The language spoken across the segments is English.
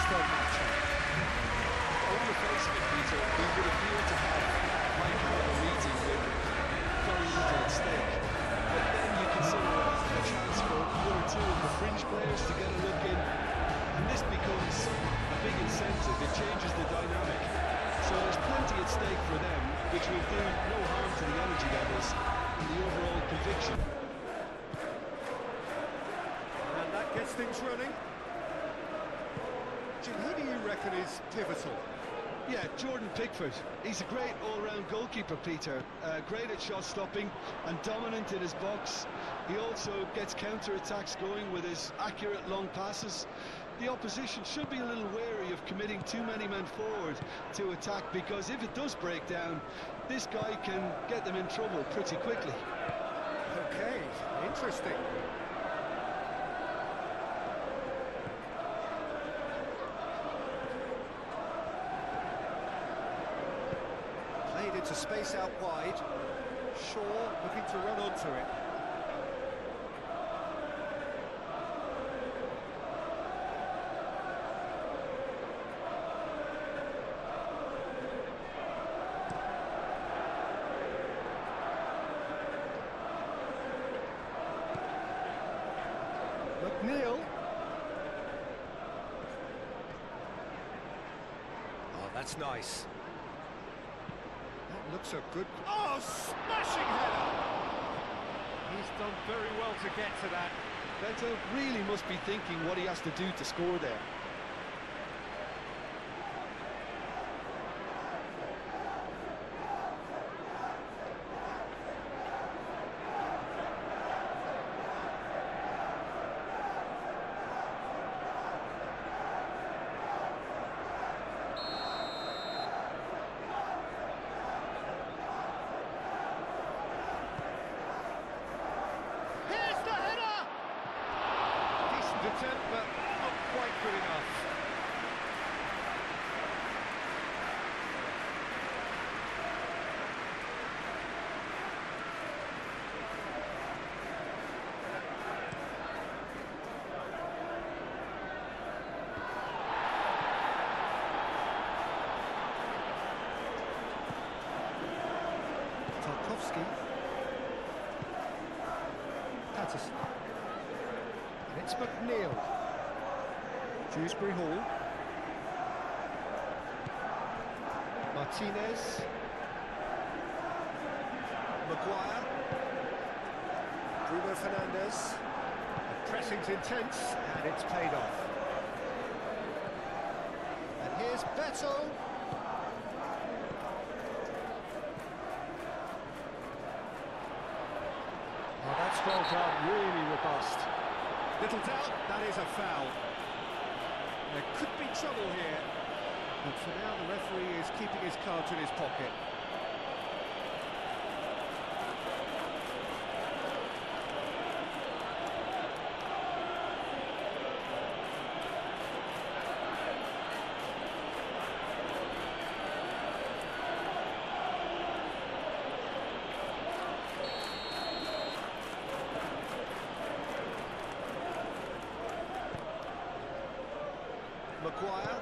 turn that check. On the face of it, Peter, we would appear to have high caliber meeting with very little at stake. But then you consider a chance for one or two of the fringe players to get a look in, and this becomes a big incentive. It changes the dynamic. So there's plenty at stake for them, which will do no harm to the energy levels and the overall conviction. And that gets things running. Jim, who do you reckon is pivotal? Yeah, Jordan Pickford. He's a great all-round goalkeeper, Peter. Great at shot stopping and dominant in his box. He also gets counter-attacks going with his accurate long passes. The opposition should be a little wary of committing too many men forward to attack, because if it does break down, this guy can get them in trouble pretty quickly. Okay, interesting. Played into space out wide. Shaw looking to run onto it. McNeil. Oh, that's nice. That looks a good... Oh, smashing header! He's done very well to get to that. Beto really must be thinking what he has to do to score there. Attempt, but not quite good enough. Tarkowski. Patterson. And it's McNeil. Dewsbury Hall. Martinez. Maguire. Bruno Fernandes. The pressing's intense, and it's paid off. And here's Beto. Oh, that's well done, really robust. Little doubt, that is a foul. There could be trouble here, but for now the referee is keeping his cards in his pocket. Maguire.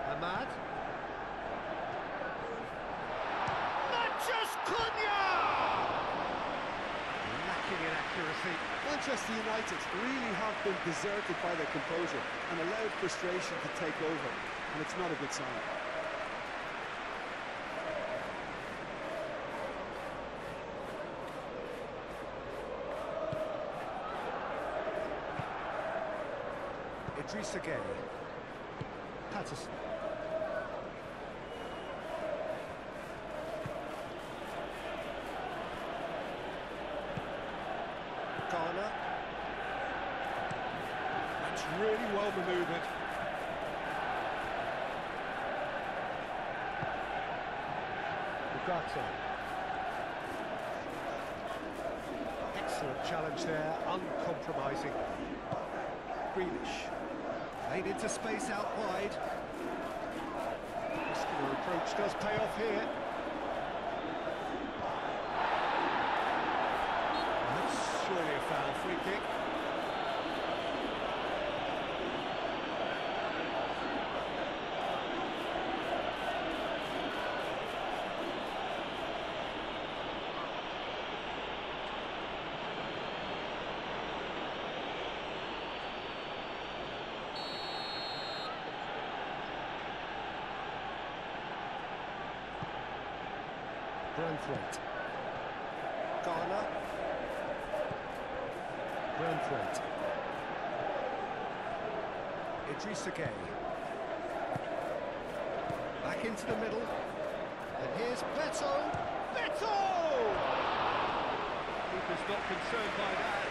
Ahmad. Cunha! Lacking in accuracy. Manchester United really have been deserted by their composure and allowed frustration to take over, and it's not a good sign. Idrissa Gueye. Patterson. Garner. That's really well manoeuvred. Ugarte. Excellent challenge there, uncompromising. Grealish. Played into space out wide. Muscular approach does pay off here. That's surely a foul. Free kick. Brandthwaite. Garner. Brandthwaite. Idrissa Gueye. Back into the middle. And here's Beto. Beto! Keeper's not concerned by that.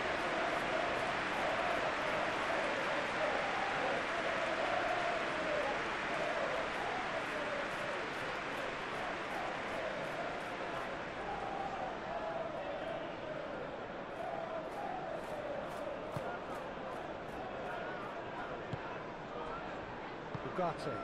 Ugarte.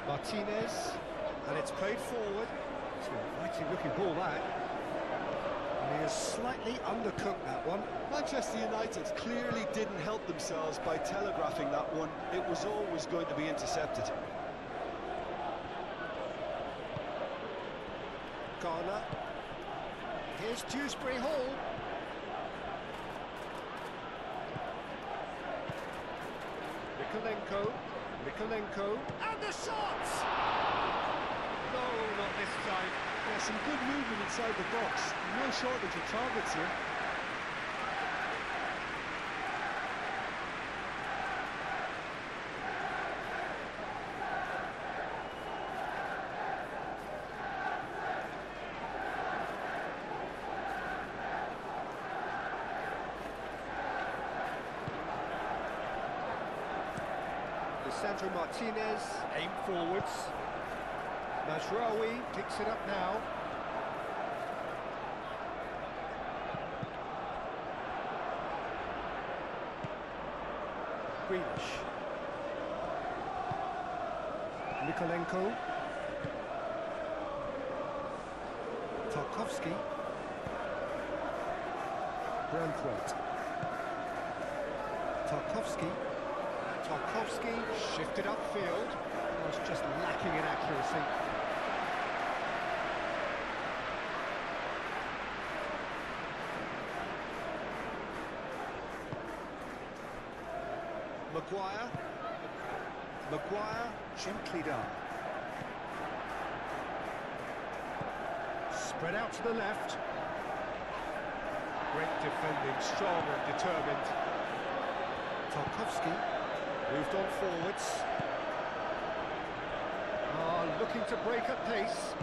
Martinez, and it's played forward. It's an inviting looking ball, that. And he has slightly undercooked that one. Manchester United clearly didn't help themselves by telegraphing that one. It was always going to be intercepted. Garner. Here's Dewsbury Hall. Mikolenko, and the shot! No, not this time. Yeah, some good movement inside the box. No shortage of targets here. Sandro Martinez, aim forwards. Mazraoui picks it up now. Grealish. Mikolenko. Tarkowski. Brandthwaite. Tarkowski shifted upfield. Was just lacking in accuracy. Maguire, gently done. Spread out to the left. Great defending, strong and determined. Tarkowski moved on forwards. Looking to break at pace.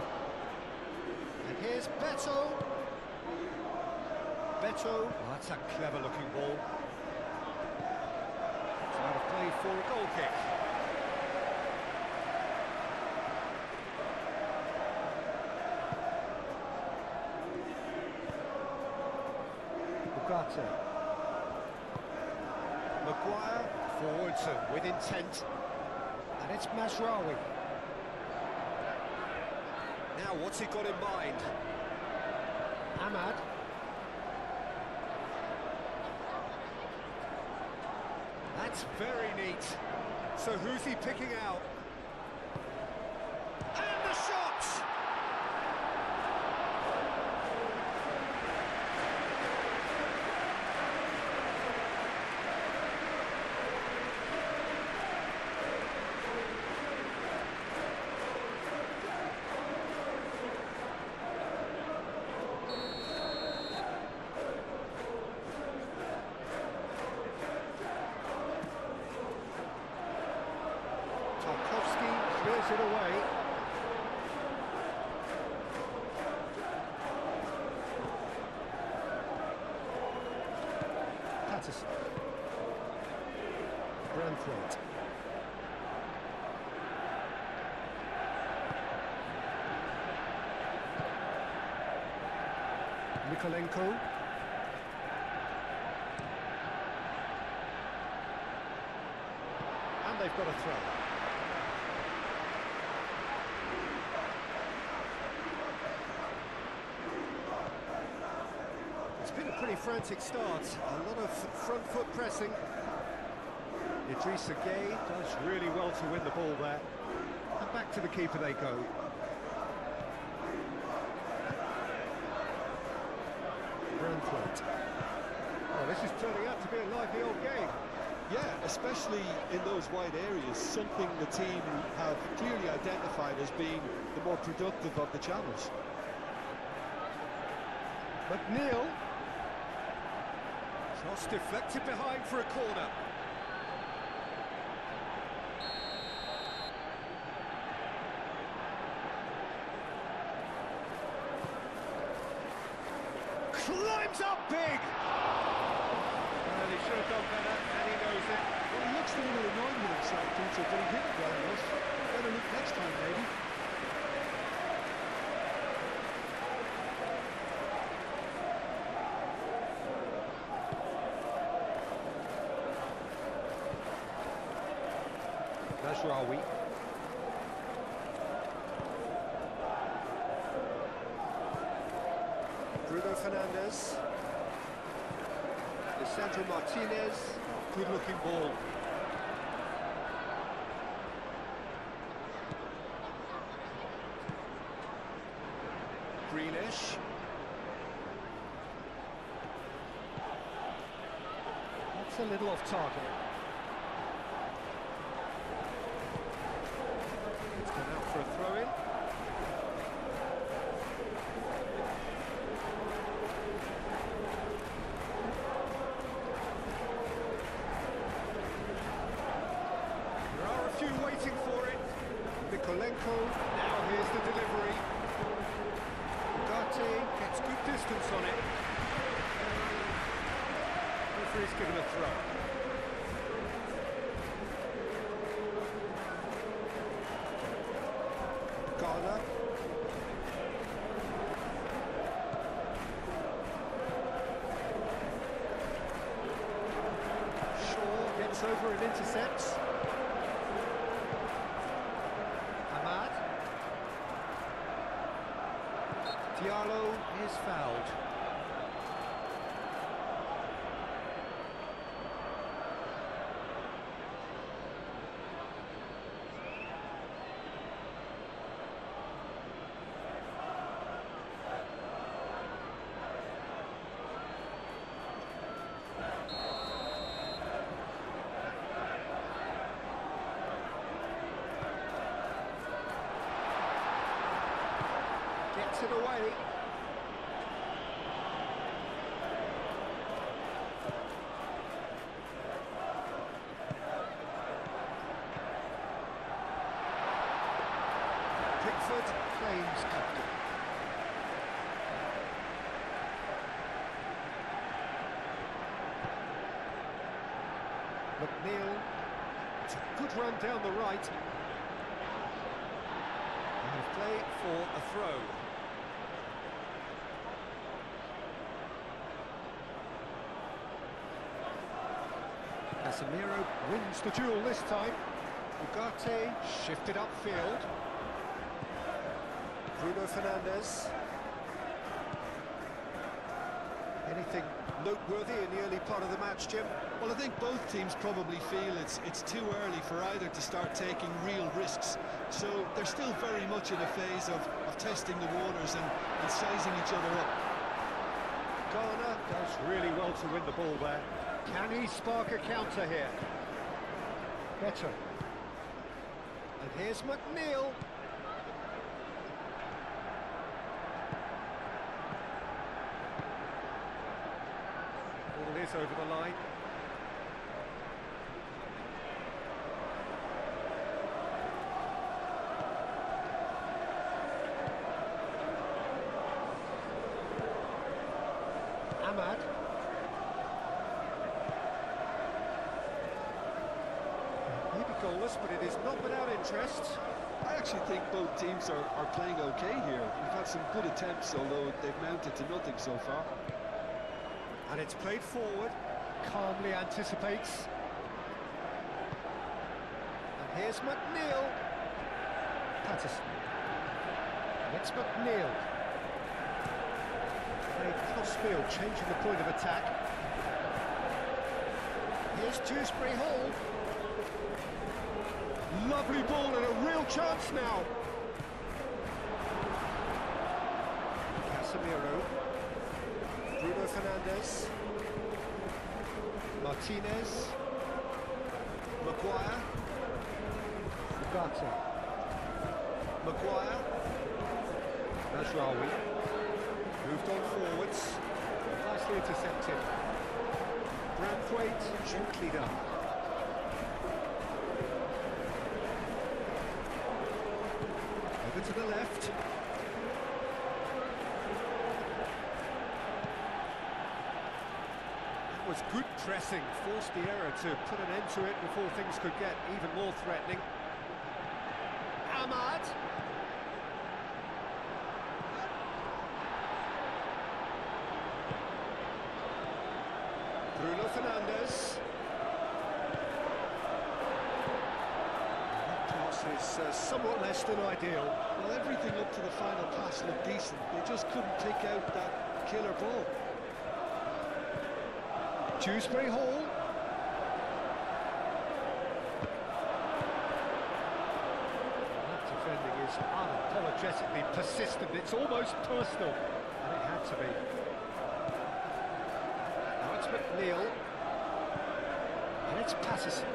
And here's Beto. Beto, that's a clever looking ball. It's out of play for a goal kick. Ugarte. Maguire, forwards and with intent. And it's Mazraoui. Now, what's he got in mind? Ahmad. That's very neat. So who's he picking out? And the shot! Clears it away. Patterson. Brandthwaite. Mikolenko. And they've got a throw. It's been a pretty frantic start, a lot of front foot pressing. Idrissa Gueye does really well to win the ball there. And back to the keeper they go. Brandthwaite. Oh, this is turning out to be a lively old game. Yeah, especially in those wide areas, something the team have clearly identified as being the more productive of the channels. McNeil. Toss deflected behind for a corner. Climbs up big! Well, he should have gone better, and he knows it. Well, he looks a little annoyed with himself, Peter, but he did it well enough. Better look next time, maybe. Najraoui. Bruno Fernandes. Lisandro Martinez. Good-looking ball. Grealish. That's a little off target. It's gone out for a throw-in. There are a few waiting for it. Mikolenko, now here's the delivery. Ugarte gets good distance on it. Referee's given a throw. Garner. Shaw gets over and intercepts. Ahmad. Diallo is fouled. Gets it away. Pickford claims captain. McNeil. It's a good run down the right. And play for a throw. Casemiro wins the duel this time. Ugarte shifted upfield. Bruno Fernandes. Anything noteworthy in the early part of the match, Jim? Well, I think both teams probably feel it's too early for either to start taking real risks. So they're still very much in a phase of testing the waters and sizing each other up. Garner does really well to win the ball there. Can he spark a counter here? Better. And here's McNeil. Ball is over the line. Ahmad. Maybe goalless, but it is not without interest. I actually think both teams are playing okay here. We've had some good attempts, although they've mounted to nothing so far. And it's played forward, calmly anticipates. And here's McNeil. Patterson. And it's McNeil. Played cross-field, changing the point of attack. Here's Dewsbury Hall. Lovely ball and a real chance now. Casemiro. Bruno Fernandes. Martinez. Maguire. Ugarte. Maguire. Mazraoui. Moved on forwards. Nicely intercepted. Branthwaite, gently done. Over to the left. That was good pressing, forced the error to put an end to it before things could get even more threatening. Ahmad. Bruno Fernandes. That pass is somewhat less than ideal. Well, everything up to the final pass looked decent. They just couldn't take out that killer ball. Dewsbury Hall. That defending is unapologetically persistent. It's almost personal, and it had to be. Now it's McNeil. And it's Patterson.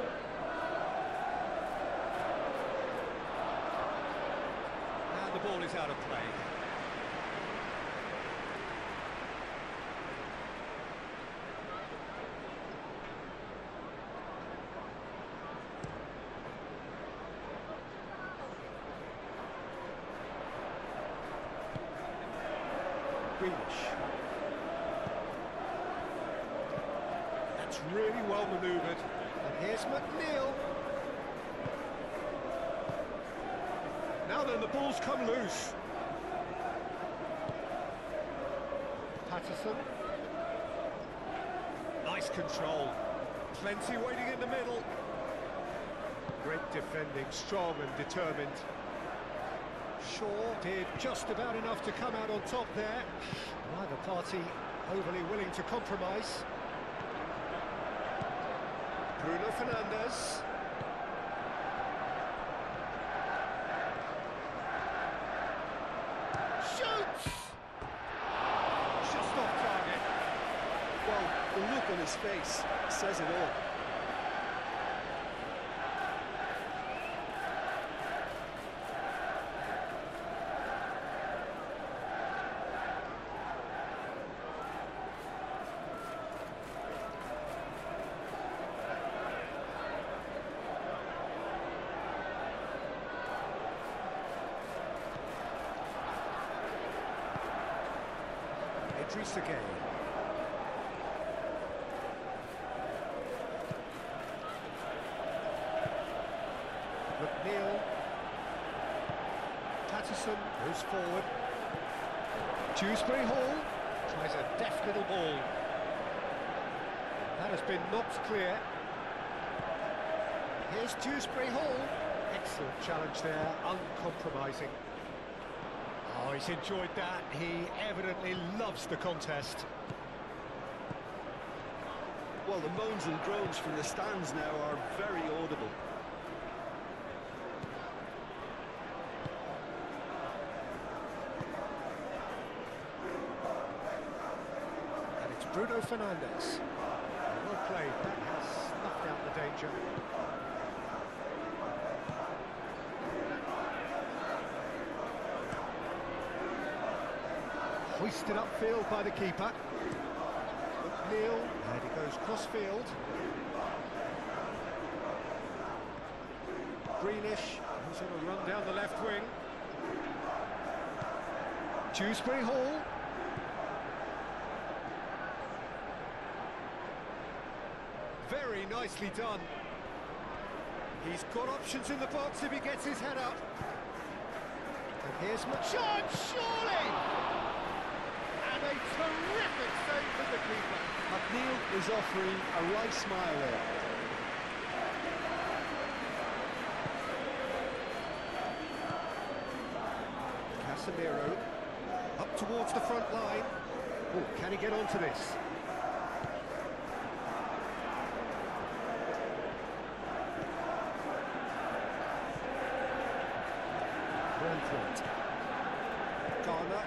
And the ball is out of play. That's really well manoeuvred. And here's McNeil. Now then, the ball's come loose. Patterson. Nice control. Plenty waiting in the middle. Great defending, strong and determined. Shaw did just about enough to come out on top there. Neither party overly willing to compromise. Bruno Fernandes. Shoots! Just off target. Well, the look on his face says it all. Again. McNeil. Patterson goes forward. Dewsbury Hall tries a deft little ball. That has been knocked clear. Here's Dewsbury Hall. Excellent challenge there, uncompromising. Oh, he's enjoyed that. He evidently loves the contest. Well, the moans and groans from the stands now are very audible. And it's Bruno Fernandes. Well played. That has snuffed out the danger. Hoisted upfield by the keeper. McNeil, and he goes cross-field. Greenish, who's on a run down the left wing. Dewsbury Hall. Very nicely done. He's got options in the box if he gets his head up. And here's shot, surely! And a terrific save from the keeper. McNeil is offering a right smile there. Casemiro up towards the front line. Oh, can he get onto this? Branthwaite. Garner.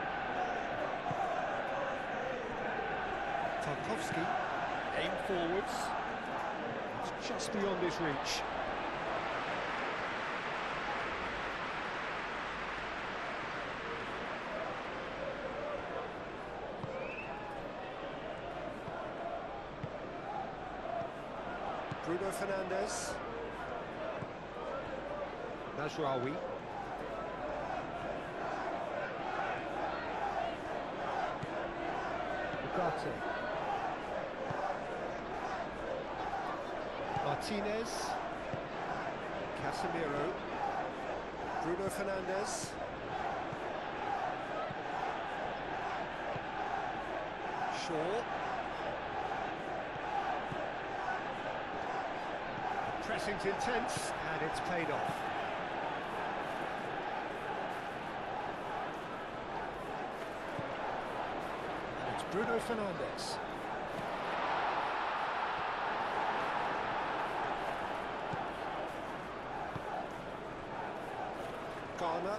Tarkowski. Aim forwards. It's just beyond his reach. Bruno Fernandes. Nasraoui. Ugarte. Martinez. Casemiro. Bruno Fernandes. Shaw. Pressing's intense, and it's paid off. And it's Bruno Fernandes. Garner.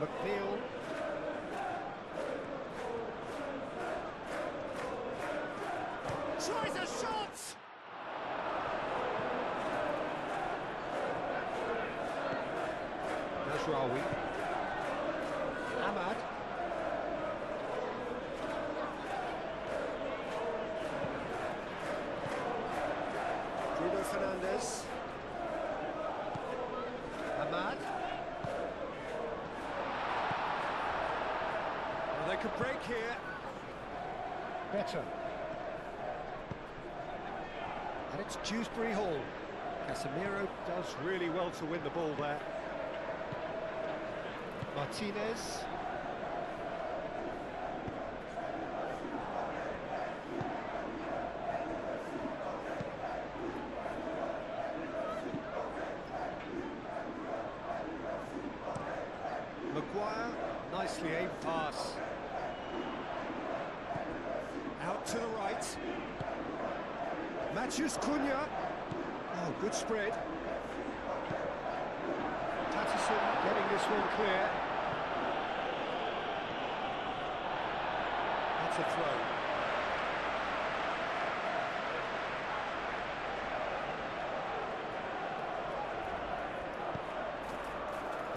McNeil. Tries a shot! Nasraoui. Ahmad. Bruno Fernandes. Ahmad. Well, they could break here. Better. And it's Dewsbury Hall. Casemiro does really well to win the ball there. Martinez. Maguire, nicely aimed pass. Out to the right. Matheus Cunha. Oh, good spread. Patterson getting this one clear. That's a throw.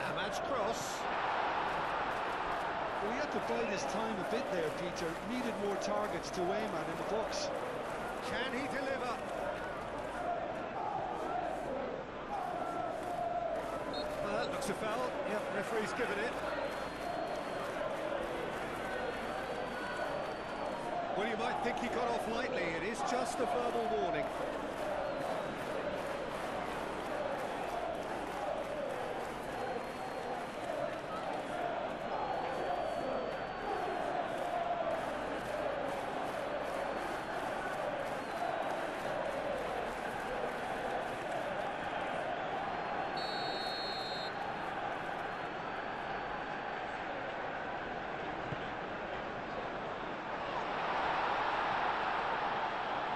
Ahmad's cross. Well, he had to bide his time a bit there, Peter. Needed more targets to aim at in the box. Can he deliver? Well, that looks a foul. Yep, referee's given it. Well, you might think he got off lightly. It is just a verbal warning.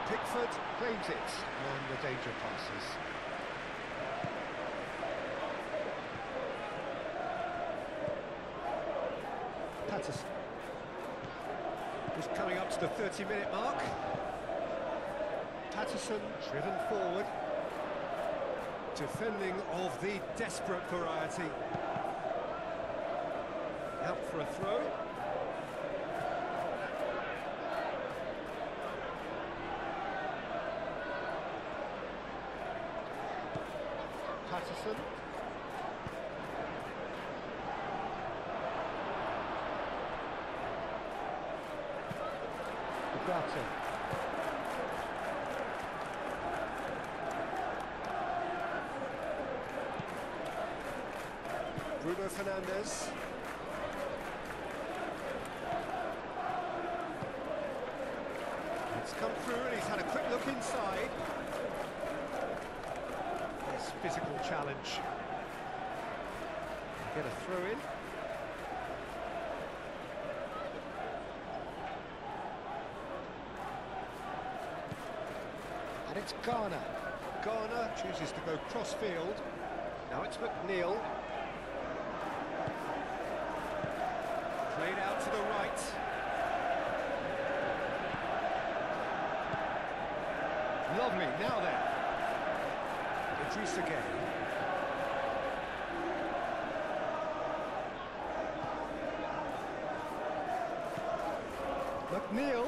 Pickford claims it on the danger passes. Patterson. Just coming up to the 30-minute mark. Patterson driven forward. Defending of the desperate variety. Out for a throw. Patterson. Ugarte. Bruno Fernandes. It's come through and he's had a quick look inside. Physical challenge. Get a throw in. And it's Garner. Garner chooses to go cross field. Now it's McNeil. the right. Lovely, now then. Idris again. McNeil.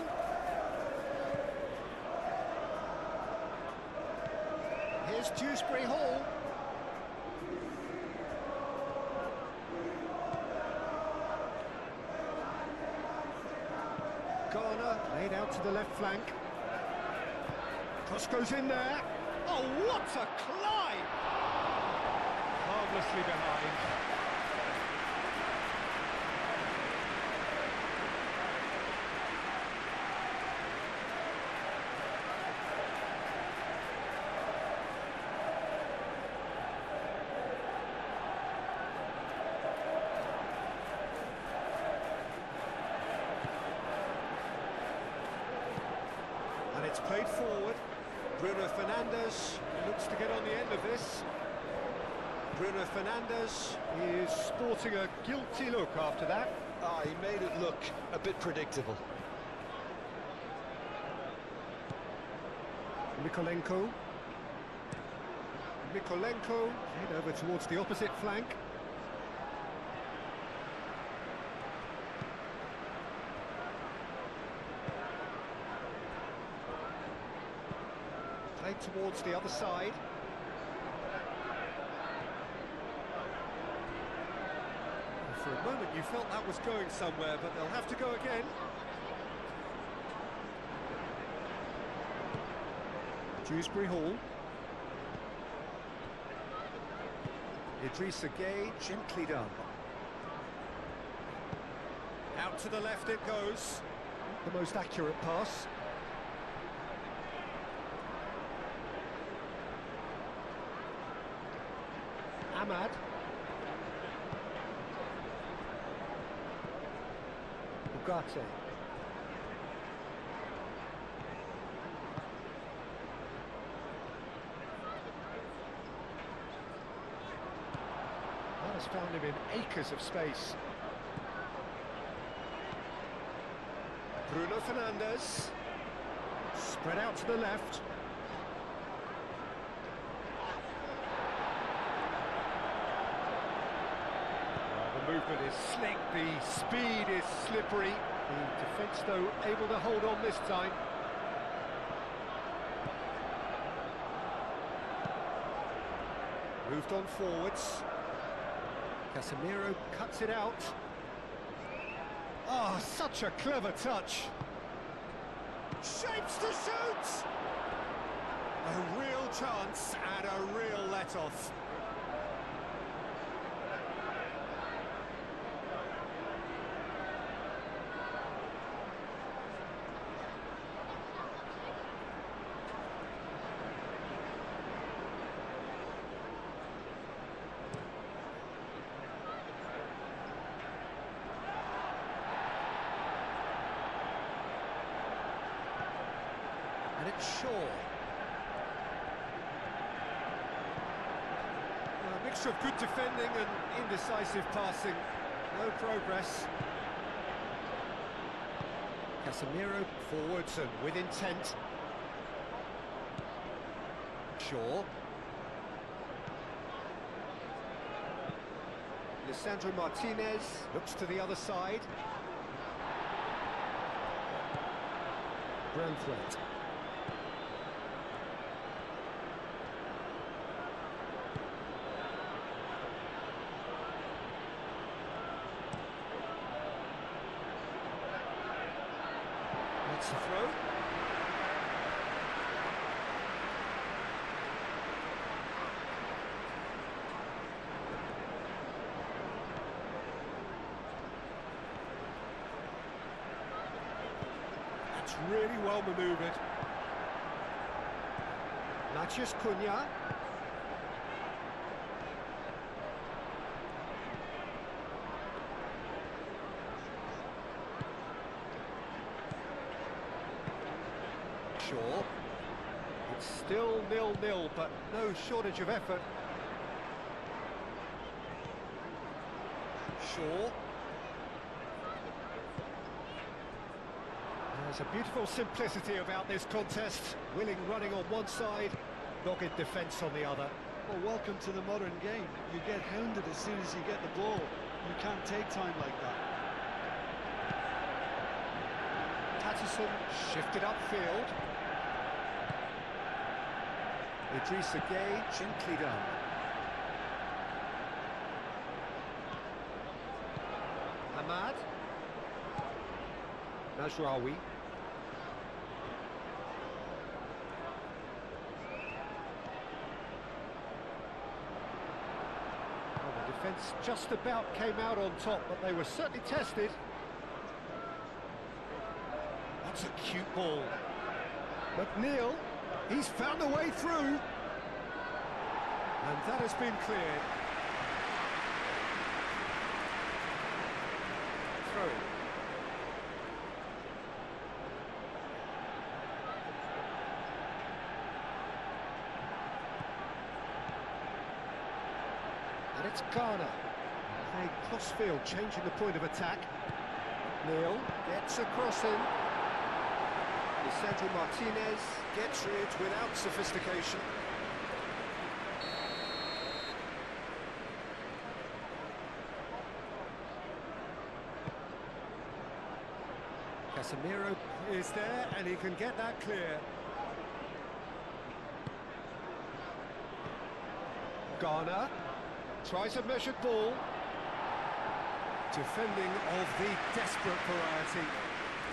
Here's Dewsbury Hall. Garner laid out to the left flank. Cross goes in there. Oh, what a climb! Harmlessly behind. And it's played forward. Bruno Fernandes looks to get on the end of this. Bruno Fernandes is sporting a guilty look after that. He made it look a bit predictable. Mikolenko. Head over towards the opposite flank. Played towards the other side. For a moment you felt that was going somewhere, but they'll have to go again. Dewsbury Hall. Idrissa Gueye, gently done. Out to the left it goes. The most accurate pass. Ahmad. Ugarte. That has found him in acres of space. Bruno Fernandes. Spread out to the left. The movement is slick, the speed is slippery. The defence, though, able to hold on this time. Moved on forwards. Casemiro cuts it out. Oh, such a clever touch. Shapes to shoot! A real chance and a real let-off. And it's Shaw. A mixture of good defending and indecisive passing. No progress. Casemiro forwards and with intent. Shaw. Lisandro Martinez looks to the other side. Brentford. That's the throw. That's really well manoeuvred. Matheus Cunha. Shaw. It's still 0-0, but no shortage of effort. Shaw. There's a beautiful simplicity about this contest. Willing running on one side, dogged defence on the other. Well, welcome to the modern game. You get hounded as soon as you get the ball. You can't take time like that. Patterson shifted upfield. Idrissa Gueye, gently done. Ahmad. Najraoui. The defence just about came out on top, but they were certainly tested. That's a cute ball. McNeil, he's found a way through. And that has been cleared. Through. And it's Garner. Playing cross-field, changing the point of attack. Neil gets a cross in. Lisandro Martinez gets rid without sophistication. Casemiro is there, and he can get that clear. Garner tries a measured ball. Defending of the desperate variety.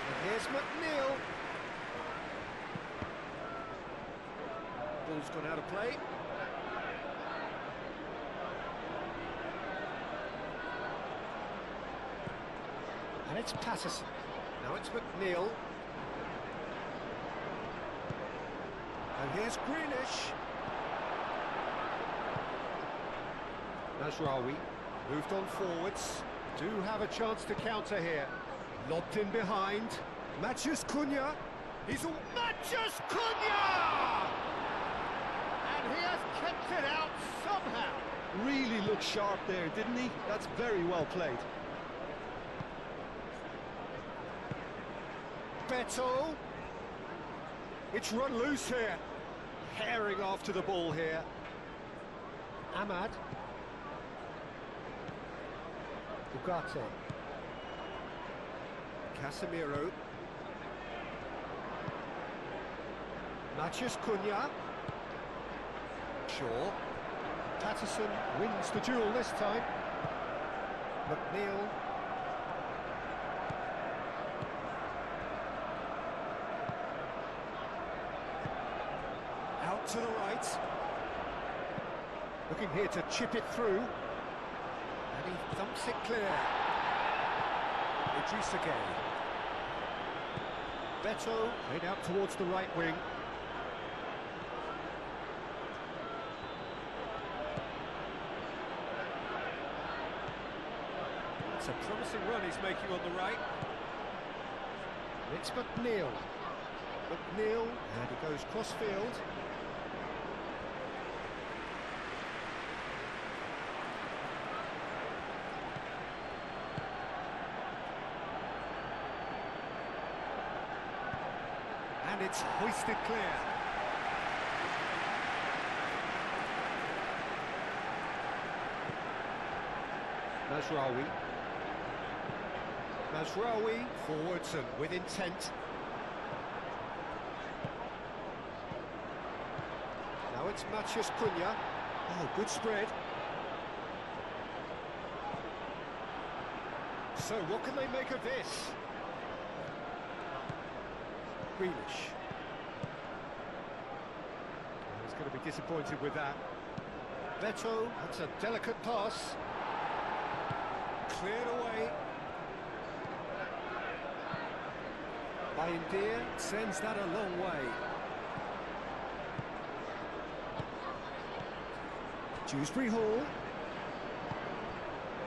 And here's McNeil. Ball's gone out of play. And it's Patterson. Now it's McNeil. And here's Greenish. Najraoui moved on forwards. Do have a chance to counter here. Lobbed in behind. Matheus Cunha. He's all Matheus Cunha! And he has kept it out somehow. Really looked sharp there, didn't he? That's very well played. Beto. It's run loose here. Herring after the ball here. Ahmad. Ugarte. Casemiro. Matheus Cunha. Shaw. Patterson wins the duel this time. McNeil. Out to the right. Looking here to chip it through. And he thumps it clear. Idrissa Gueye. Beto played out towards the right wing. It's a promising run he's making on the right. It's McNeil. McNeil, and he goes cross-field. And it's hoisted clear. Najraoui. Najraoui forwards and with intent. Now it's Matheus Cunha. Oh, good spread. So what can they make of this? Greenish. He's going to be disappointed with that. Beto, that's a delicate pass. Cleared away. Bayendir sends that a long way. Dewsbury Hall.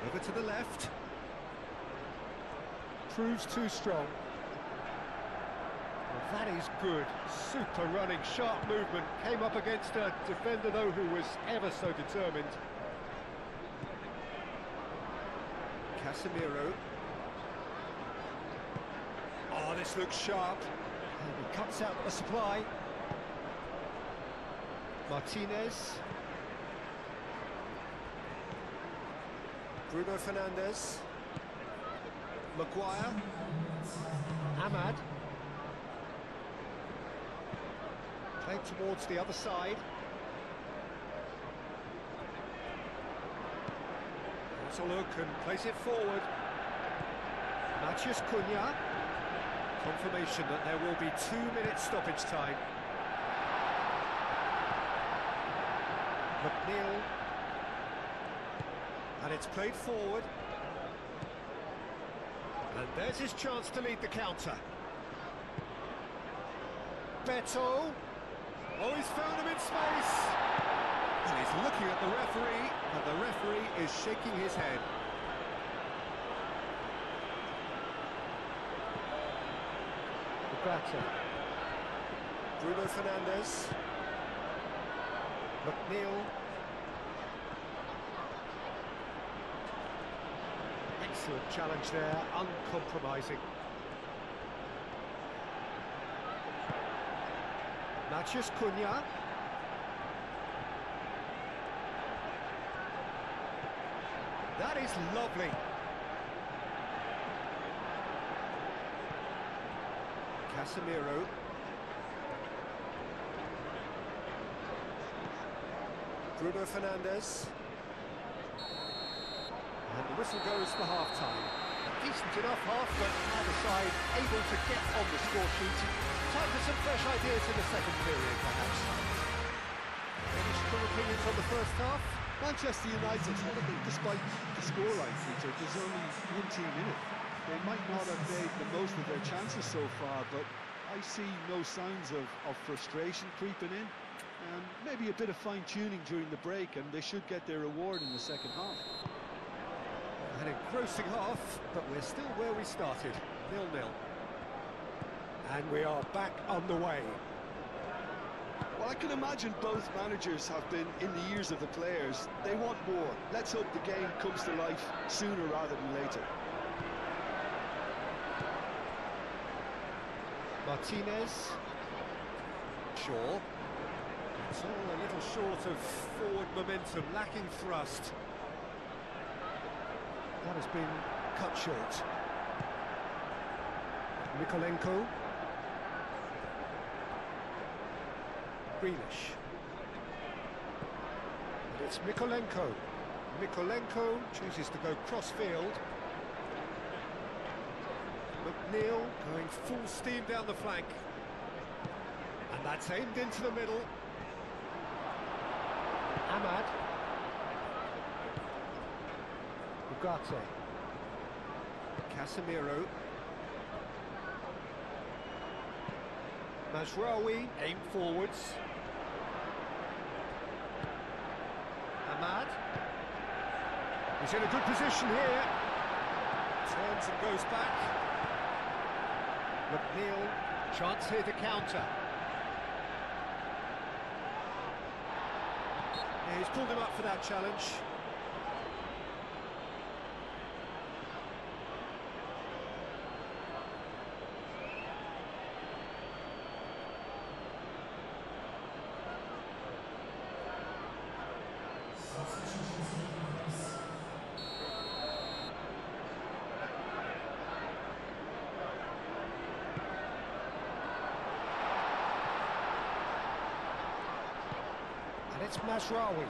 Over to the left. Proves too strong. Well, that is good. Super running, sharp movement. Came up against a defender, though, who was ever so determined. Casemiro. Oh, this looks sharp. And he cuts out the supply. Martinez. Bruno Fernandes. Maguire. Ahmad. Played towards the other side. Wants a look and plays it forward. Matheus Cunha. Confirmation that there will be 2 minutes stoppage time. McNeil. And it's played forward. And there's his chance to lead the counter. Beto. Oh, he's found him in space. And he's looking at the referee, and the referee is shaking his head. Bruno Fernandes. McNeil. Excellent challenge there, uncompromising. Matheus Cunha. That is lovely. Casemiro. Bruno Fernandes. And the whistle goes for half-time. A decent enough half, but either side able to get on the score sheet. Time for some fresh ideas in the second period, perhaps. Any strong opinions on the first half? Manchester United, I think despite the scoreline, Peter, there's only one team in it. They might not have made the most of their chances so far, but I see no signs of frustration creeping in. Maybe a bit of fine-tuning during the break, and they should get their reward in the second half. An engrossing half, but we're still where we started, 0-0. And we are back underway. Well, I can imagine both managers have been in the ears of the players. They want more. Let's hope the game comes to life sooner rather than later. Martinez. Shaw. It's all a little short of forward momentum, lacking thrust. That has been cut short. Mykolenko. Grealish. And it's Mykolenko. Mykolenko chooses to go cross-field. McNeil going full steam down the flank. And that's aimed into the middle. Ahmad. Ugarte. Casemiro. Mazraoui, aim forwards. Ahmad. He's in a good position here. Turns and goes back. McNeil, chance here to counter. Yeah, he's pulled him up for that challenge. It's Mazraoui.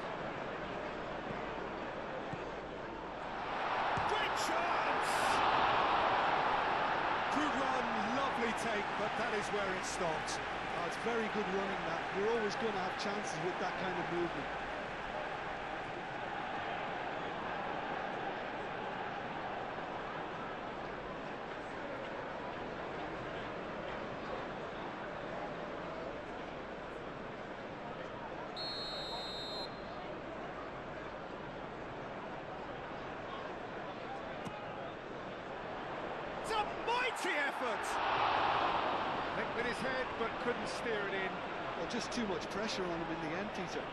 Great chance! Good run, lovely take, but that is where it stopped. Oh, it's very good running that. You're always going to have chances with that kind of movement. Mighty effort! Linked with his head, but couldn't steer it in. Well, just too much pressure on him in the end, Peter.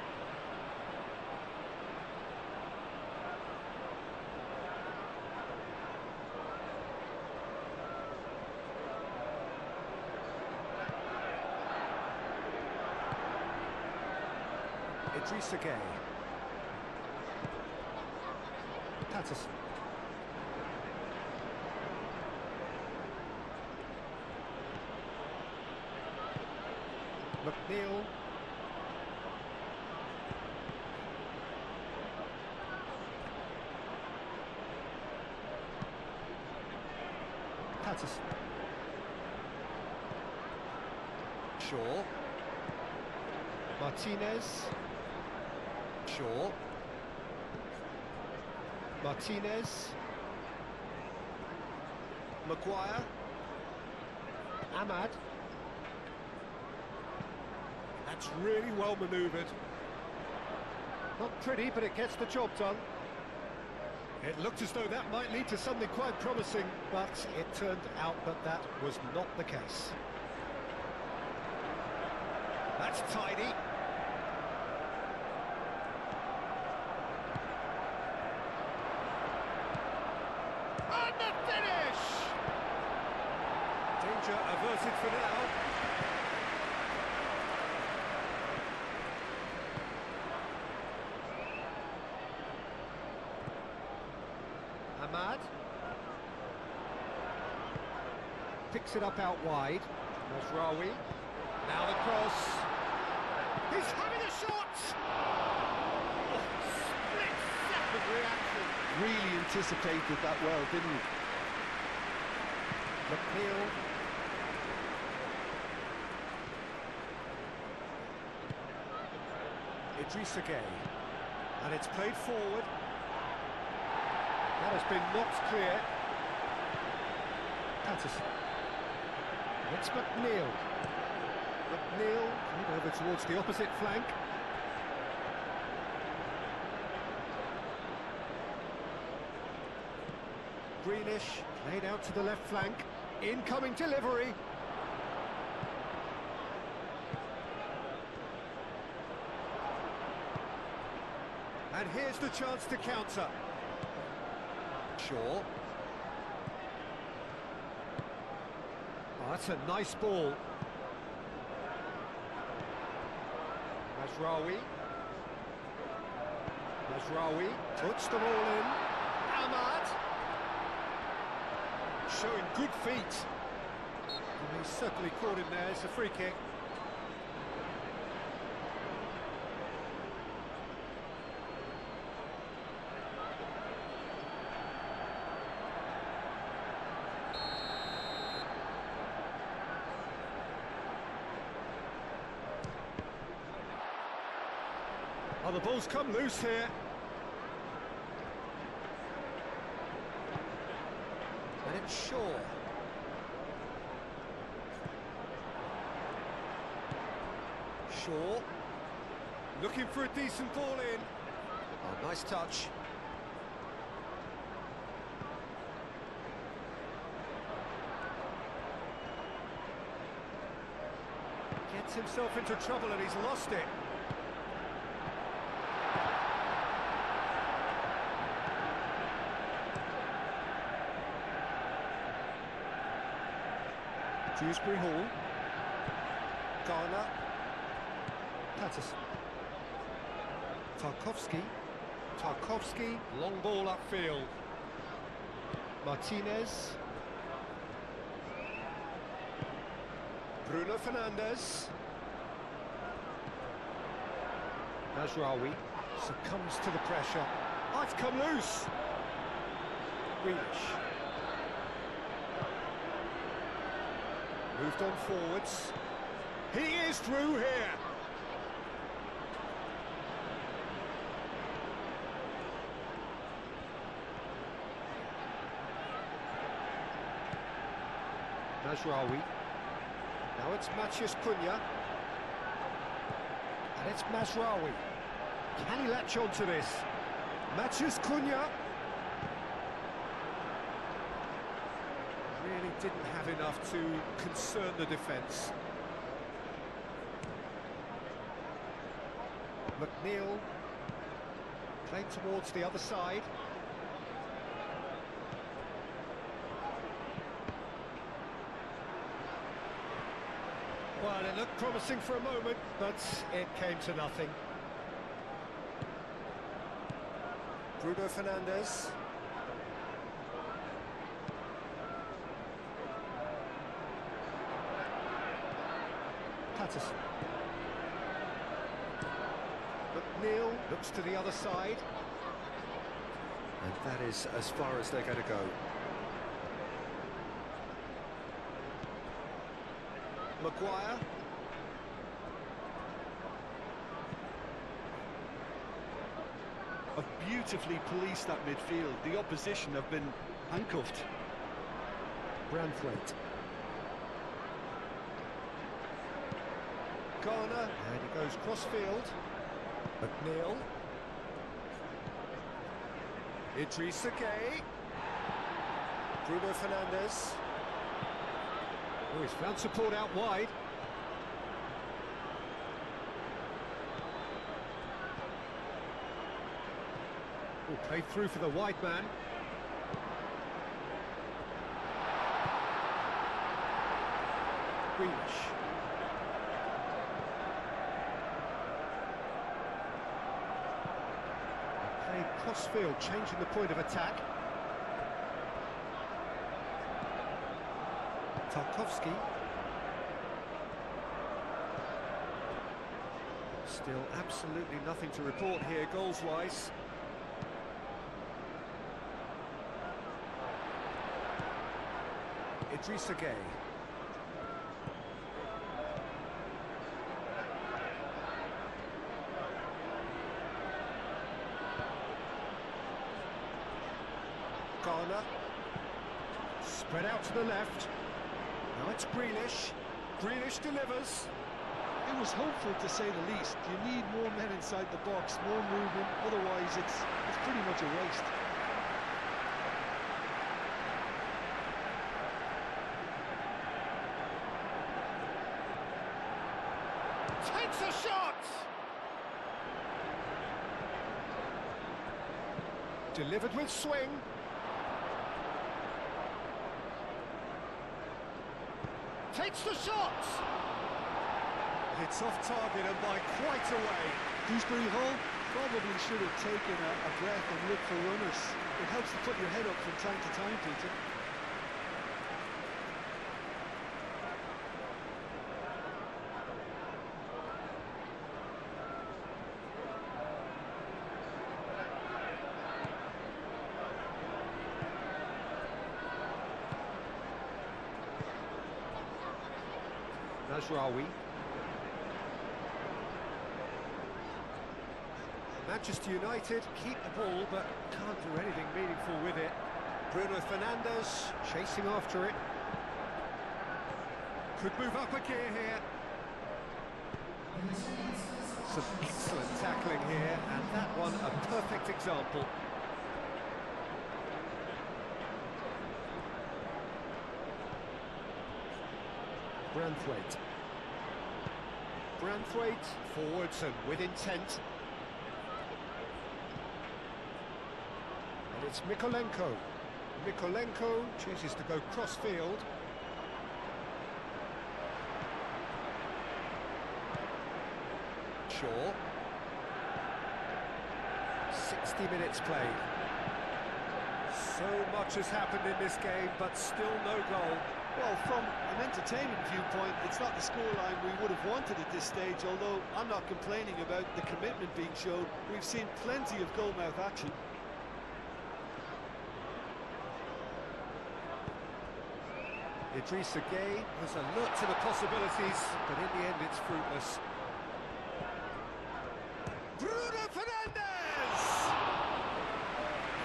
Idrissa Gueye. Patterson. McNeil. Patterson. Shaw. Martinez. Shaw. Martinez. Maguire. Ahmad. That's really well manoeuvred. Not pretty, but it gets the job done. It looked as though that might lead to something quite promising, but it turned out that that was not the case. That's tidy. And the finish! Danger averted for now. Ahmad picks it up out wide. Mazraoui. Now the cross. He's having a shot! Oh, split-second reaction. Really anticipated that well, didn't he? McNeil. Idrissa Gueye. And it's played forward. That has been knocked clear. Patterson. It's McNeil. McNeil played over towards the opposite flank. Greenish played out to the left flank. Incoming delivery. And here's the chance to counter. Shaw. Oh, that's a nice ball. Mazraoui. Mazraoui puts them all in. Ahmad. Showing good feet. And he's certainly caught him there. It's a free kick. Oh, the ball's come loose here. And it's Shaw. Shaw. Looking for a decent ball in. Oh, nice touch. Gets himself into trouble and he's lost it. Dewsbury Hall. Garner. Patterson. Tarkowski. Tarkowski. Long ball upfield. Martinez. Bruno Fernandes. Mazraoui succumbs to the pressure. Oh, it's come loose. Greenish. Moved on forwards. He is through here. Mazraoui. Now it's Matheus Cunha. And it's Mazraoui. Can he latch on to this? Matheus Cunha. Really didn't have enough to concern the defence. McNeil playing towards the other side. Well, it looked promising for a moment, but it came to nothing. Bruno Fernandes. Patterson. McNeil looks to the other side. And that is as far as they're going to go. Maguire. Have beautifully policed that midfield. The opposition have been handcuffed. Branthwaite. Garner, and he goes cross-field. McNeil. Idrissa Gueye. Bruno Fernandes. Oh, he's found support out wide. Oh, played through for the wide man. Grealish. Played cross-field, changing the point of attack. Tarkowski. Still absolutely nothing to report here, goals-wise. Idrissa Gueye. Garner. Spread out to the left. Now it's Grealish. Grealish delivers. It was hopeful, to say the least. You need more men inside the box, more movement, otherwise it's pretty much a waste. Takes a shot! Delivered with swing. Takes the shot! It's off target and by quite a way. Dewsbury Hall probably should have taken a breath and looked for runners. It helps to put your head up from time to time, Peter. Najraoui. Manchester United keep the ball but can't do anything meaningful with it. Bruno Fernandes chasing after it. Could move up a gear here. Some excellent tackling here, and that one a perfect example. Branthwaite. Branthwaite forwards and with intent. And it's Mykolenko. Mykolenko chooses to go cross-field. Shaw. 60 minutes played. So much has happened in this game, but still no goal. Well, from an entertainment viewpoint, it's not the scoreline we would have wanted at this stage, although I'm not complaining about the commitment being shown. We've seen plenty of goalmouth action. Idrissa Gueye has a look to the possibilities, but in the end it's fruitless. Bruno Fernandes!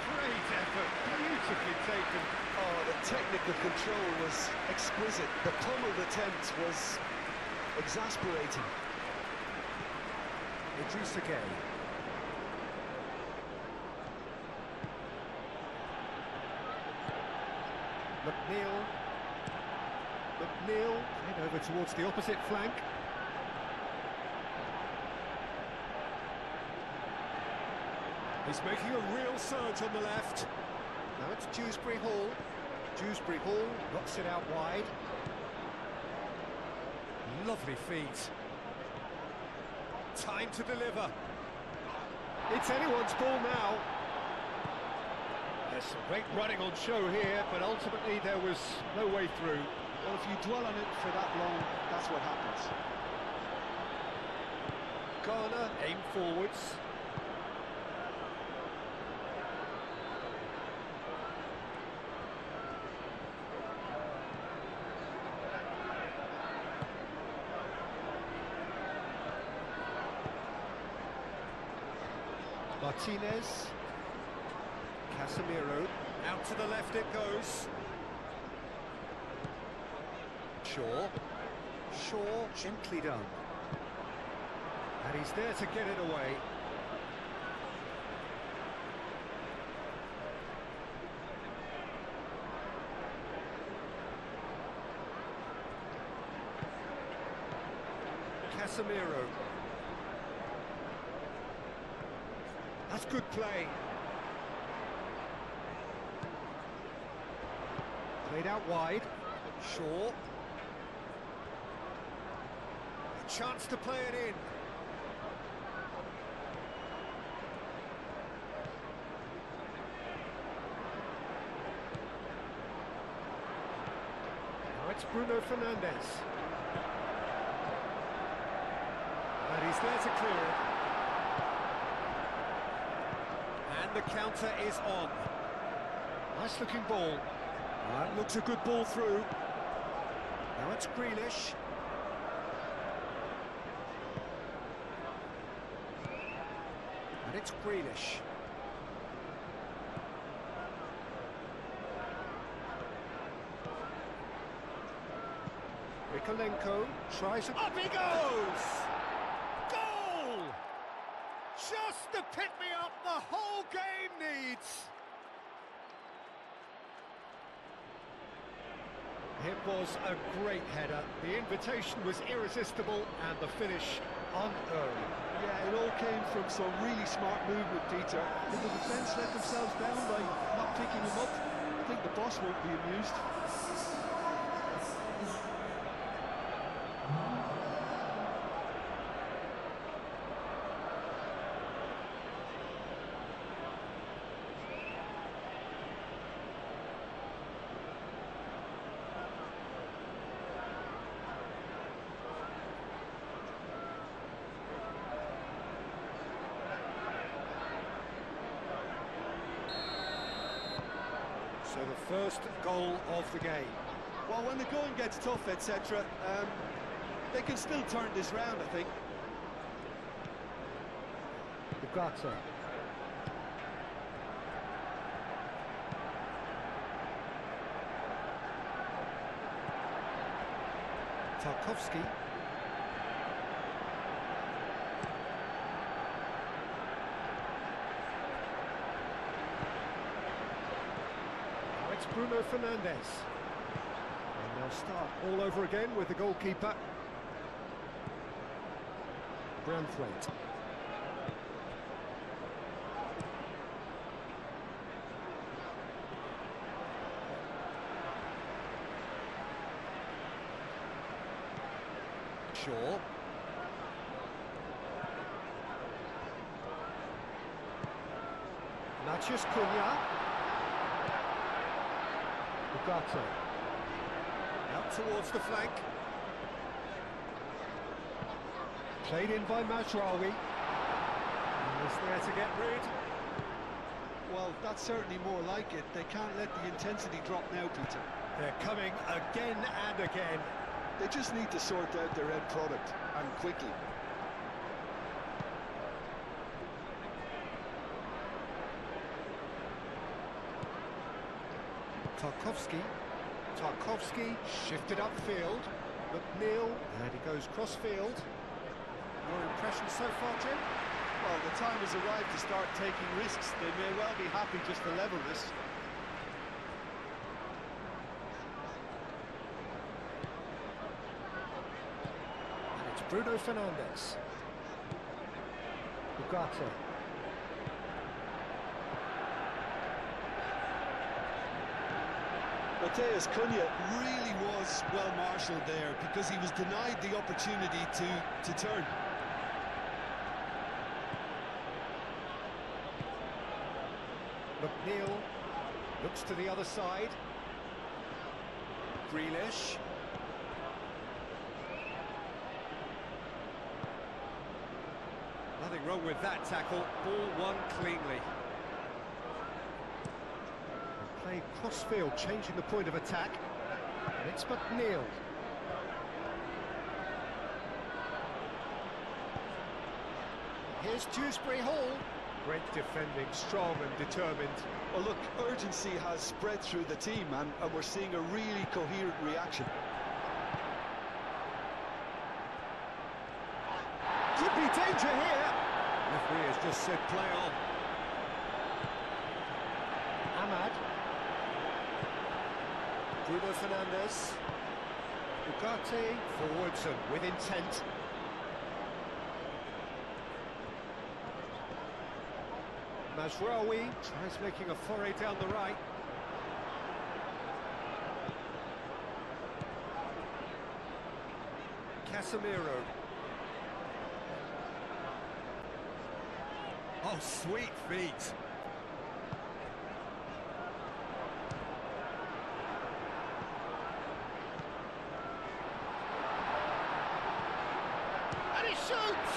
Great effort, beautifully taken. Oh, the technical control was exquisite. The pummeled attempt was exasperating. Idrissa Gueye. McNeil. McNeil head over towards the opposite flank. He's making a real surge on the left. Now it's Dewsbury Hall. Dewsbury Hall knocks it out wide. Lovely feet. Time to deliver. It's anyone's ball now. There's some great running on show here, but ultimately there was no way through. Well, if you dwell on it for that long, that's what happens. Corner, aim forwards. Martinez. Casemiro. Out to the left it goes. Shaw, gently done. And he's there to get it away. Casemiro. That's good play. Played out wide. Shaw. A chance to play it in. Now it's Bruno Fernandes. And he's there to clear it. And the counter is on. Nice looking ball. That looks a good ball through. Now it's Grealish. And it's Grealish. Rikolenko tries it. Up he goes! Goal! Just the pick-me-up the whole game needs. It was a great header. The invitation was irresistible and the finish unearned. Yeah, it all came from some really smart movement, Peter. Did the defence let themselves down by not picking him up? I think the boss won't be amused. So the first goal of the game. Well, when the going gets tough, etc., they can still turn this round, I think. Ugarte. Tarkowski. It's Bruno Fernandes. And they'll start all over again with the goalkeeper. Branthwaite. Shaw. Matheus Cunha. Ugarte. Out towards the flank. Played in by Mazraoui. He's there to get rid. Well, that's certainly more like it. They can't let the intensity drop now, Peter. They're coming again and again. They just need to sort out their end product, and quickly. Tarkowski shifted upfield. McNeil, and he goes cross-field. Your impression so far, Jim? Well, the time has arrived to start taking risks. They may well be happy just to level this. And it's Bruno Fernandes. Ugarte. Matheus Cunha really was well marshalled there because he was denied the opportunity to turn. McNeil, Looks to the other side. Grealish. Nothing wrong with that tackle. Ball won cleanly. Playing cross-field, changing the point of attack. And it's McNeil. Here's Dewsbury Hall. Great defending, strong and determined. Well, look, urgency has spread through the team, and we're seeing a really coherent reaction. Could be danger here. Referee has just said play on. Ahmad. Bruno Fernandes. Ugarte forwards and with intent. Mazraoui tries making a foray down the right. Casemiro. Oh, sweet feet. And he shoots!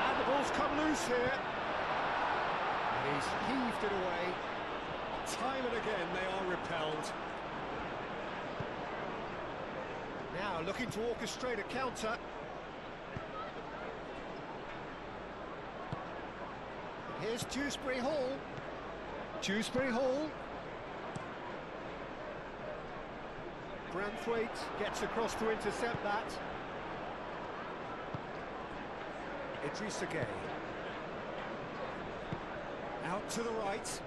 And the ball's come loose here. And he's heaved it away. Time and again they are repelled. Now looking to orchestrate a counter. Here's Dewsbury Hall. Dewsbury Hall. Branthwaite gets across to intercept that. Idrissa Gueye. Out to the right.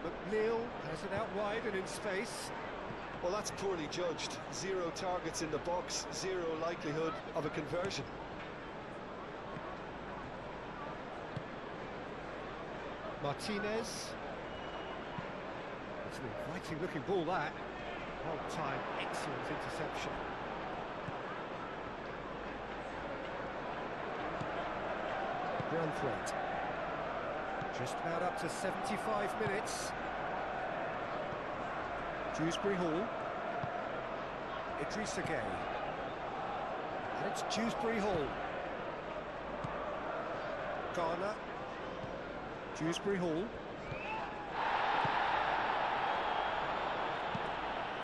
McNeil has it out wide and in space. Well, that's poorly judged. 0 targets in the box, 0 likelihood of a conversion. Martinez. It's an inviting looking ball, that. Well timed, excellent interception. Branthwaite. Just about up to 75 minutes. Dewsbury Hall. Idrissa Gueye. And it's Dewsbury Hall. Garner. Dewsbury Hall.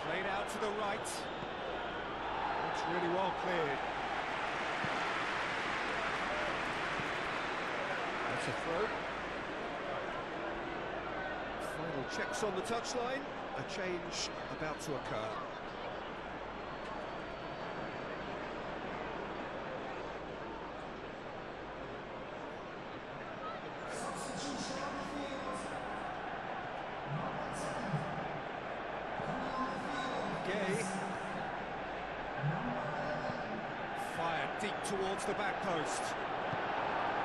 Played out to the right. It's really well cleared. That's a throw. Final checks on the touchline. A change about to occur. Gueye. Fired deep towards the back post.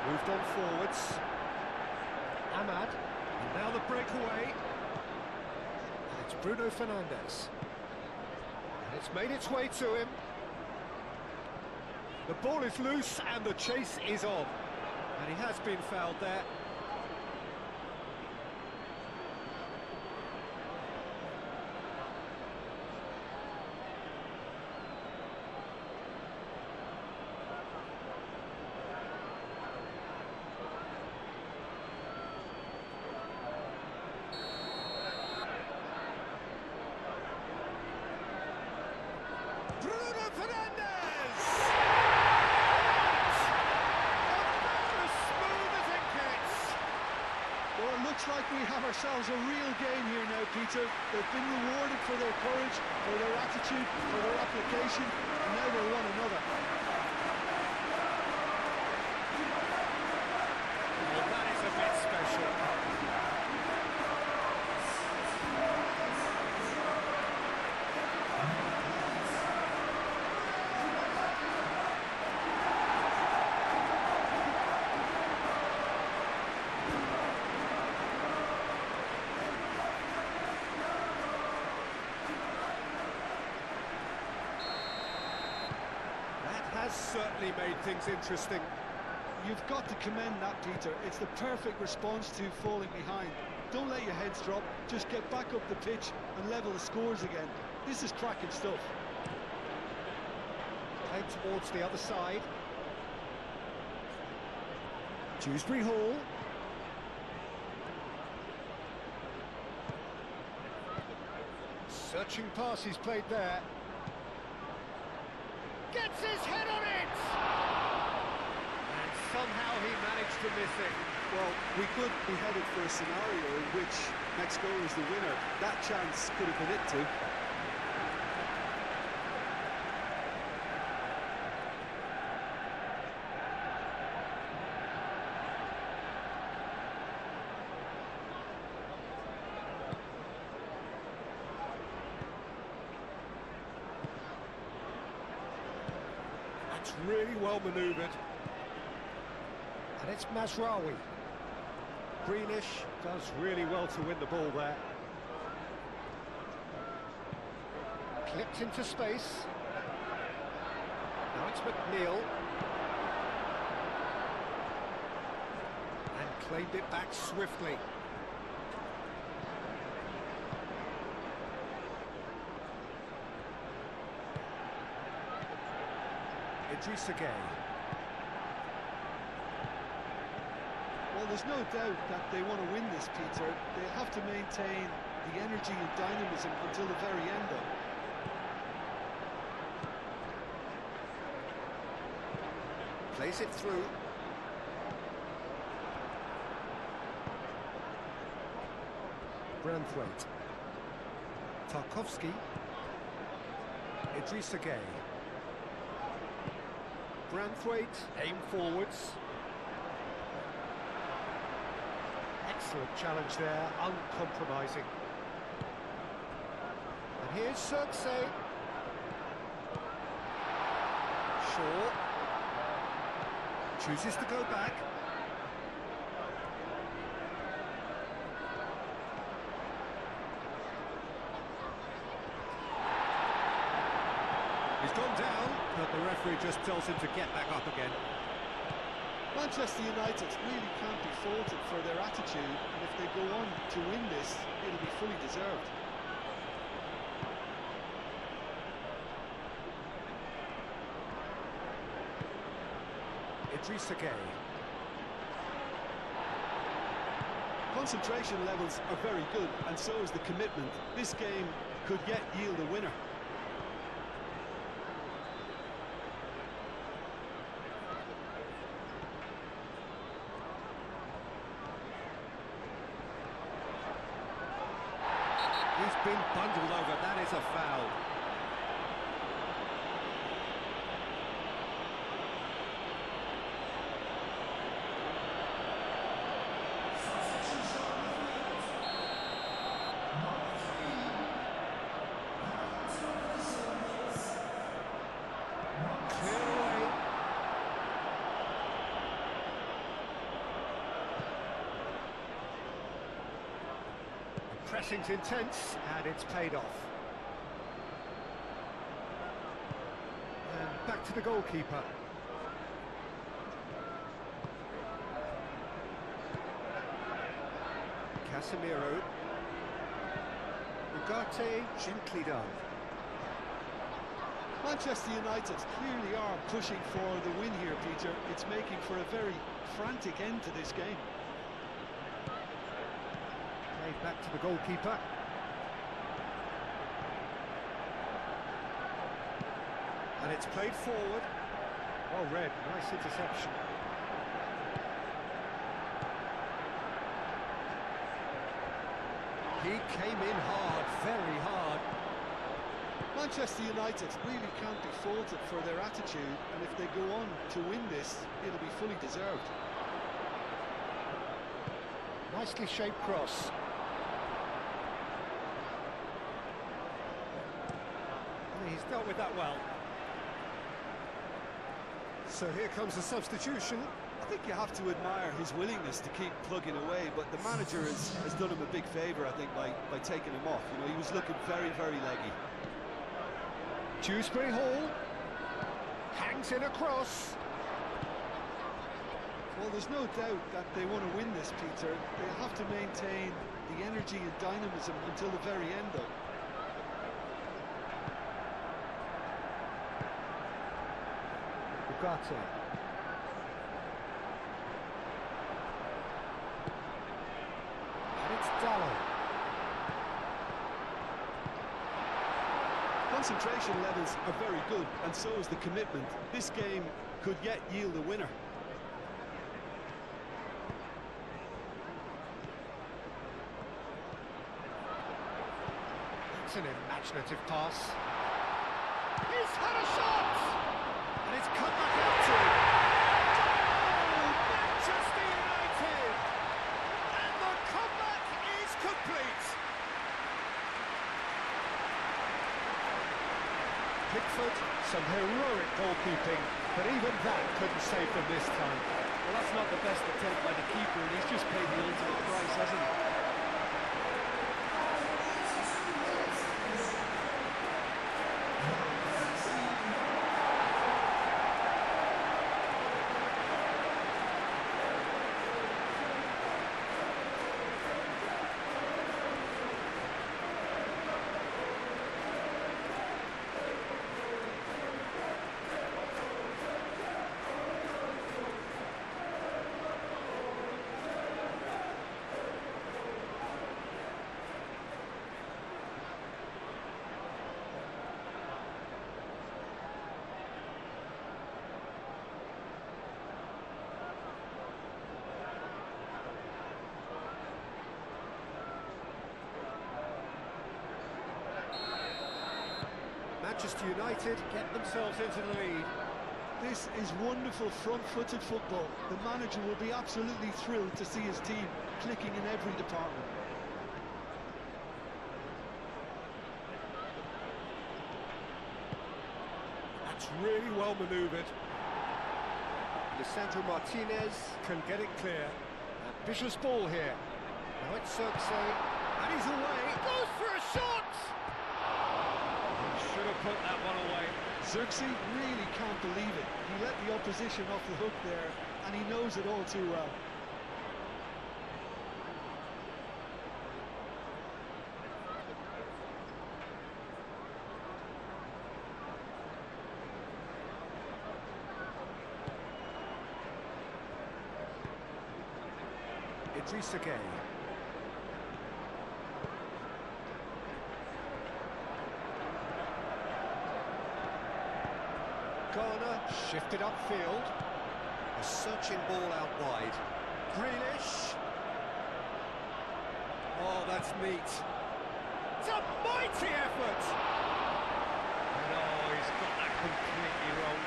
Moved on forwards. Ahmad. And now the breakaway. It's Bruno Fernandes. And it's made its way to him. The ball is loose and the chase is on. And he has been fouled there. Bruno Fernandes! About as smooth as it gets. Well, it looks like we have ourselves a real game here now, Peter. They've been rewarded for their courage, for their attitude, for their application, and now they want another. Well, that is a bit special. Has certainly made things interesting. You've got to commend that, Peter. It's the perfect response to falling behind. don't let your heads drop, just get back up the pitch and level the scores again. This is cracking stuff. Played towards the other side. Dewsbury Hall. Searching pass he's played there. Gets his head on it! And somehow he managed to miss it. Well, we could be headed for a scenario in which next goal is the winner. That chance could have been it too. That's really well manoeuvred. And it's Mazraoui. Greenish does really well to win the ball there. Clipped into space. Now it's McNeil. And claimed it back swiftly. Idrissa Gueye. Well, there's no doubt that they want to win this, Peter. They have to maintain the energy and dynamism until the very end, though. Plays it through. Branthwaite. Tarkowski. Idrissa Gueye. Branthwaite, aim forwards. Excellent challenge there, uncompromising. And here's Cirque. Shaw. Chooses to go back. He's gone down, but the referee just tells him to get back up again. Manchester United really can't be faulted for their attitude, and if they go on to win this, it'll be fully deserved. Idrissa Gueye. Concentration levels are very good, and so is the commitment. This game could yet yield a winner. He's been bundled over, that is a foul. Clear away. Pressing's intense, and it's paid off. And back to the goalkeeper. Casemiro. Ugarte, gently done. Manchester United clearly are pushing for the win here, Peter. It's making for a very frantic end to this game. Played back to the goalkeeper. And it's played forward. Well read, nice interception. He came in hard, very hard. Manchester United really can't be faulted for their attitude, and if they go on to win this, it'll be fully deserved. Nicely shaped cross. And he's dealt with that well. So here comes the substitution. I think you have to admire his willingness to keep plugging away, but the manager has done him a big favour, I think, by taking him off. You know, he was looking very, very leggy. Dewsbury Hall hangs in a cross. Well, there's no doubt that they want to win this, Peter. They have to maintain the energy and dynamism until the very end, though. Ugarte. And it's Dallo. Concentration levels are very good, and so is the commitment. This game could yet yield a winner. It's an imaginative pass. He's had a shot! And it's come back out to him. Oh, Manchester United! And the comeback is complete! Pickford, some heroic goalkeeping, but even that couldn't save them this time. Well, that's not the best attempt by the keeper, and he's just paid the ultimate price, hasn't he? Manchester United get themselves into the lead. This is wonderful front-footed football. The manager will be absolutely thrilled to see his team clicking in every department. That's really well manoeuvred. Lisandro Martinez can get it clear. Ambitious ball here. Now it's Xerxes, and he's away. Goes for a shot! He should have put that one away. Xerxes really can't believe it. He let the opposition off the hook there, and he knows it all too well. Idrissa Gueye. Garner shifted upfield. A searching ball out wide. Grealish. Oh, that's neat. It's a mighty effort. And oh, he's got that completely wrong.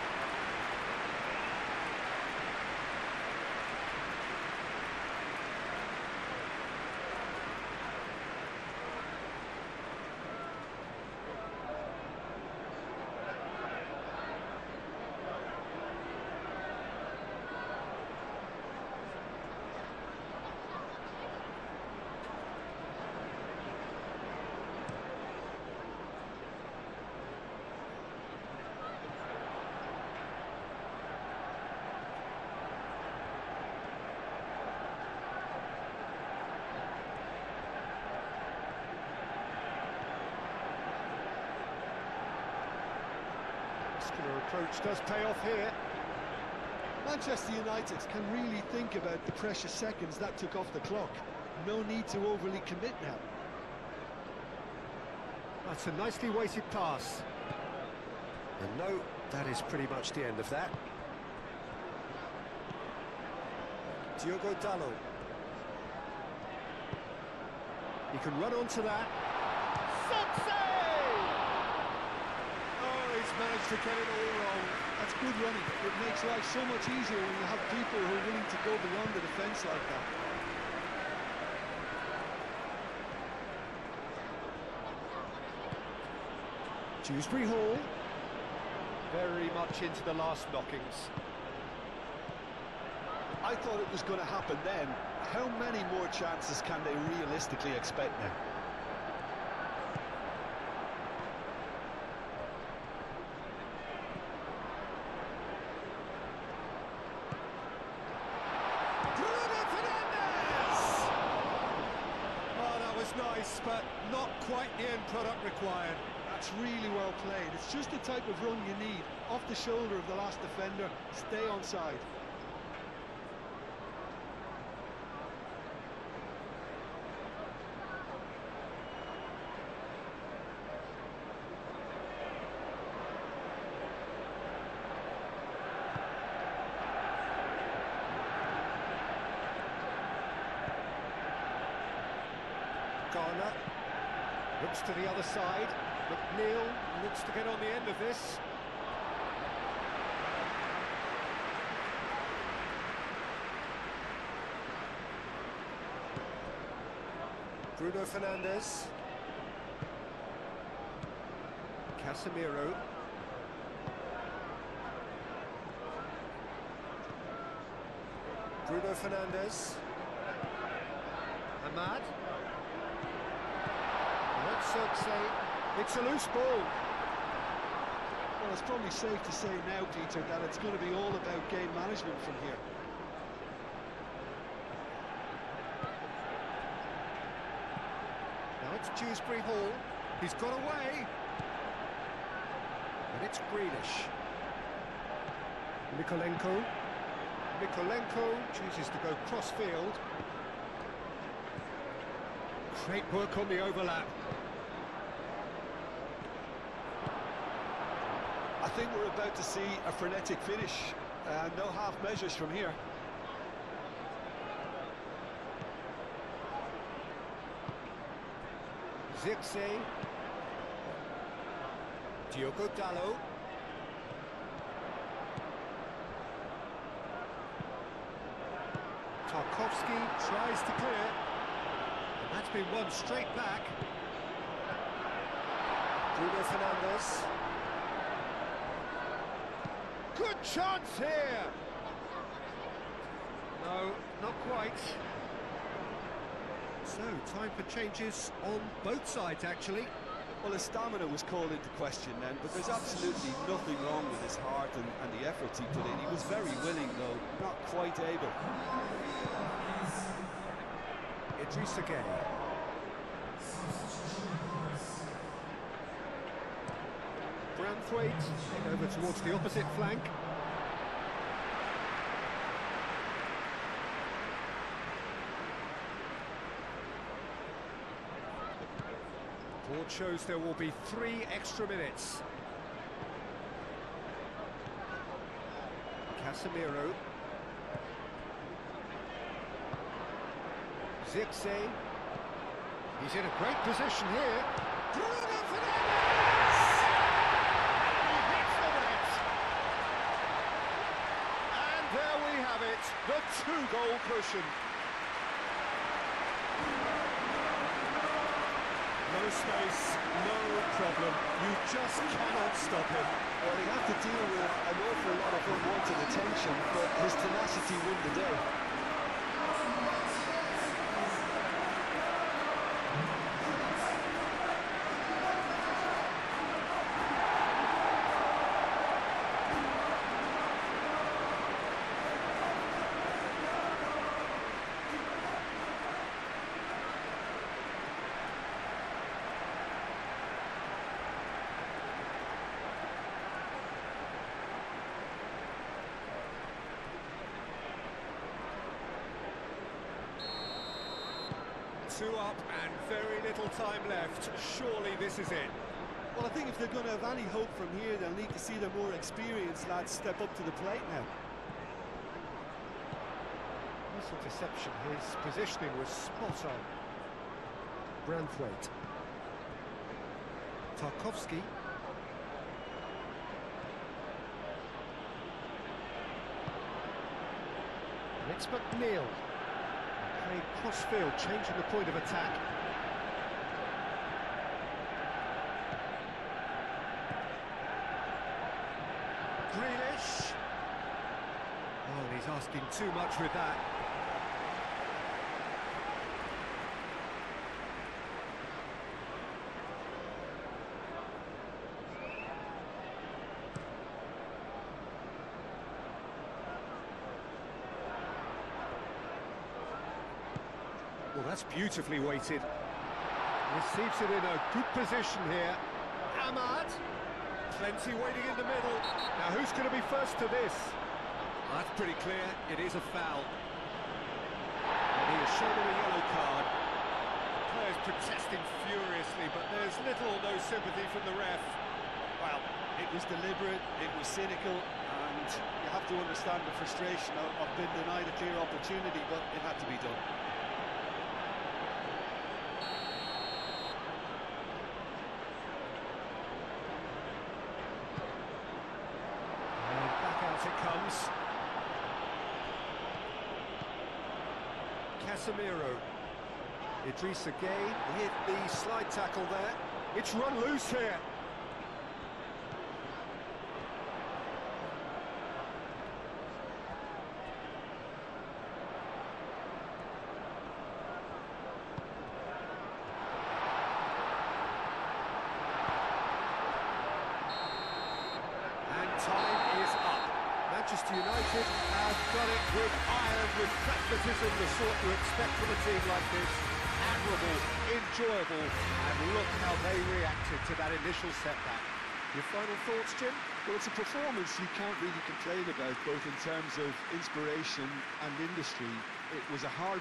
Muscular approach does pay off here. Manchester United can really think about the precious seconds that took off the clock. No need to overly commit now. That's a nicely weighted pass. And no, that is pretty much the end of that. Diogo Dallo. He can run onto that. Managed to get it all wrong. That's good running. It makes life so much easier when you have people who are willing to go beyond the defence like that. Dewsbury Hall. Very much into the last knockings. I thought it was going to happen then. How many more chances can they realistically expect now? pass, but not quite the end product required. That's really well played. It's just the type of run you need. Off the shoulder of the last defender, stay onside. Garner looks to the other side. McNeil looks to get on the end of this. Bruno Fernandes. Casemiro. Bruno Fernandes. Ahmad. Let's say it's a loose ball. Well, it's probably safe to say now, Peter, that it's going to be all about game management from here. Now it's Dewsbury Hall. He's got away. And it's Grealish. Mikolenko. Mikolenko chooses to go cross-field. Great work on the overlap. I think we're about to see a frenetic finish. No half measures from here. Zirkzee. Diogo Dalot. Tarkowski tries to clear. And that's been won straight back. Bruno Fernandes. Good chance here! No, not quite. So, time for changes on both sides, actually. Well, his stamina was called into question then, but there's absolutely nothing wrong with his heart and the efforts he put in. He was very willing, though, not quite able. Idrissa Gueye. Branthwaite over towards the opposite flank. Board shows there will be 3 extra minutes. Casemiro. Zirkzee. He's in a great position here. Bruno Fernandes! He hits the net! And there we have it, the 2-goal cushion. No space, no problem. You just cannot stop him. Well, he had to deal with an awful lot of unwanted attention, but his tenacity won the day. Two up and very little time left. Surely this is it. Well, I think if they're going to have any hope from here, they'll need to see their more experienced lads step up to the plate now. Nice interception. His positioning was spot on. Branthwaite. Tarkowski. And it's McNeil. Playing cross-field, changing the point of attack. Grealish. Oh, and he's asking too much with that. Well, that's beautifully weighted. Receives it in a good position here. Ahmad. Plenty waiting in the middle. Now who's going to be first to this? That's pretty clear. It is a foul. And he is shown a yellow card. The players protesting furiously, but there's little or no sympathy from the ref. Well, it was deliberate, it was cynical, and you have to understand the frustration of being denied a clear opportunity, but it had to be done. And back out it comes. Casemiro. Idris again with the slide tackle there. It's run loose here. Time is up. Manchester United have got it with iron, with pragmatism, the sort you expect from a team like this. Admirable, enjoyable, and look how they reacted to that initial setback. Your final thoughts, Jim? Well, it's a performance you can't really complain about, both in terms of inspiration and industry. It was a hard